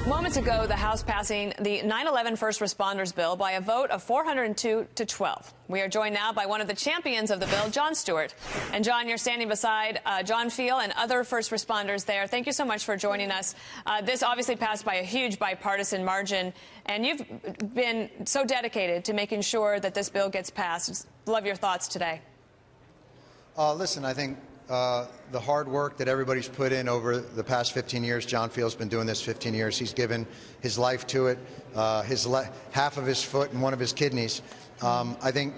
Moments ago, the House passing the 9/11 first responders bill by a vote of 402 to 12. We are joined now by one of the champions of the bill, Jon Stewart. And Jon, you're standing beside John Field and other first responders there. Thank you so much for joining us. This obviously passed by a huge bipartisan margin, and you've been so dedicated to making sure that this bill gets passed. Love your thoughts today. Listen, I think the hard work that everybody's put in over the past 15 years, John Field's been doing this 15 years. He's given his life to it, half of his foot and one of his kidneys. I think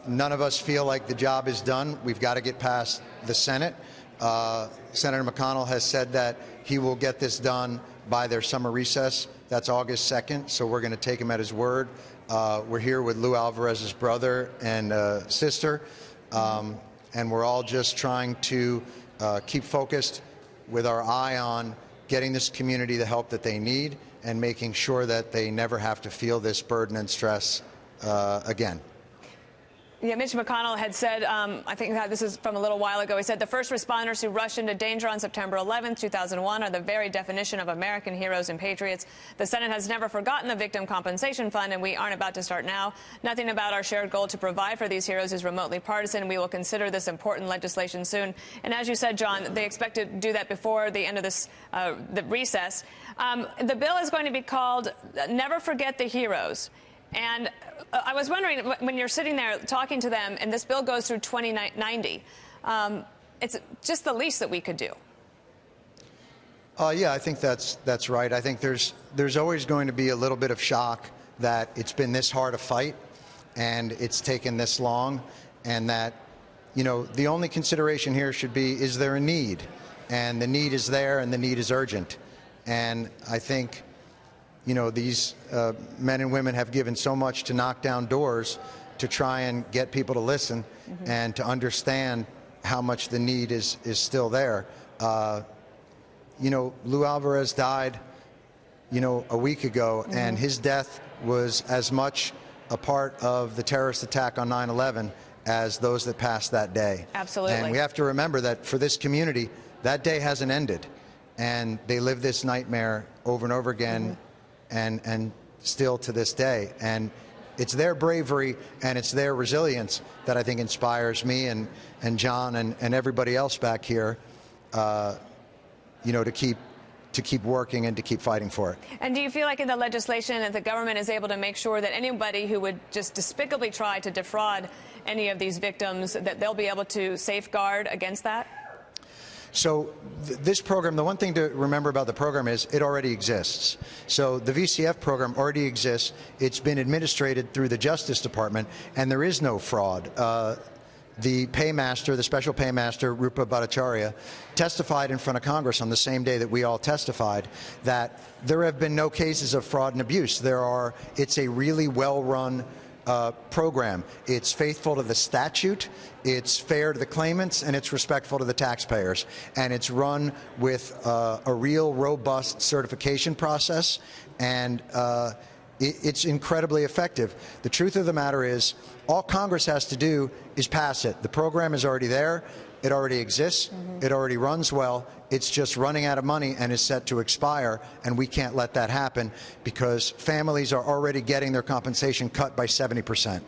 none of us feel like the job is done. We've got to get past the Senate. Senator McConnell has said that he will get this done by their summer recess. That's August 2nd, so we're going to take him at his word. We're here with Lou Alvarez's brother and sister. And we're all just trying to keep focused with our eye on getting this community the help that they need and making sure that they never have to feel this burden and stress again. Yeah, Mitch McConnell had said, I think that this is from a little while ago, he said the first responders who rushed into danger on September 11th, 2001 are the very definition of American heroes and patriots. The Senate has never forgotten the Victim Compensation Fund, and we aren't about to start now. Nothing about our shared goal to provide for these heroes is remotely partisan. We will consider this important legislation soon. And as you said, John, they expect to do that before the end of this the recess. The bill is going to be called Never Forget the Heroes. And I was wondering, when you're sitting there talking to them, and this bill goes through 2090, it's just the least that we could do. Yeah, I think that's right. I think there's always going to be a little bit of shock that it's been this hard a fight, and it's taken this long, and that, you know, the only consideration here should be, is there a need? And the need is there, and the need is urgent. And I think, you know, these men and women have given so much to knock down doors to try and get people to listen and to understand how much the need is still there. You know, Lou Alvarez died, you know, a week ago, and his death was as much a part of the terrorist attack on 9/11 as those that passed that day. Absolutely. And we have to remember that for this community, that day hasn't ended. And they live this nightmare over and over again. And still to this day. And it's their bravery and it's their resilience that I think inspires me and John and everybody else back here, you know, to keep working and to keep fighting for it. And do you feel like in the legislation that the government is able to make sure that anybody who would just despicably try to defraud any of these victims, that they'll be able to safeguard against that? So this program, the one thing to remember about the program is it already exists. So the VCF program already exists. It's been administered through the Justice Department, and there is no fraud. The paymaster, the special paymaster, Rupa Bhattacharya, testified in front of Congress on the same day that we all testified that there have been no cases of fraud and abuse. It's a really well-run program. It's faithful to the statute, it's fair to the claimants, and it's respectful to the taxpayers. And it's run with a real robust certification process, and it's incredibly effective. The truth of the matter is, all Congress has to do is pass it. The program is already there. It already exists. It already runs well. It's just running out of money and is set to expire, and we can't let that happen because families are already getting their compensation cut by 70%.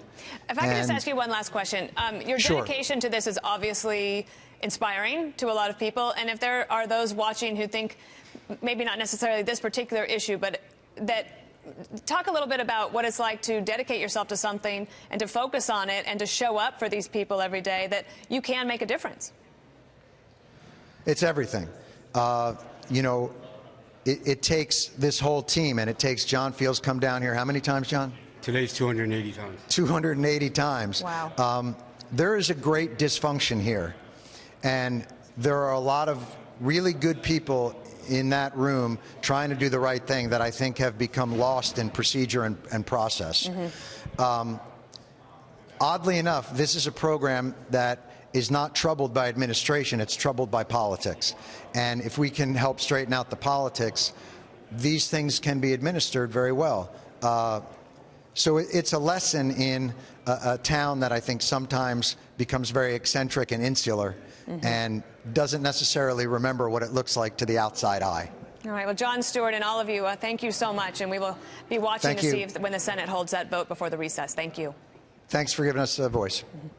If I could just ask you one last question. Your dedication to this is obviously inspiring to a lot of people, and if there are those watching who think maybe not necessarily this particular issue, but that talk a little bit about what it's like to dedicate yourself to something and to focus on it and to show up for these people every day, that you can make a difference. It's everything. You know, it takes this whole team, and it takes John Field's come down here. How many times, John? Today's 280 times. 280 times. Wow. There is a great dysfunction here, and there are a lot of really good people in that room trying to do the right thing that I think have become lost in procedure and process. Oddly enough, this is a program that is not troubled by administration, it's troubled by politics. And if we can help straighten out the politics, these things can be administered very well. So it's a lesson in a town that I think sometimes becomes very eccentric and insular and doesn't necessarily remember what it looks like to the outside eye. All right. Well, Jon Stewart and all of you, thank you so much. And we will be watching to see when the Senate holds that vote before the recess. Thank you. Thanks for giving us a voice.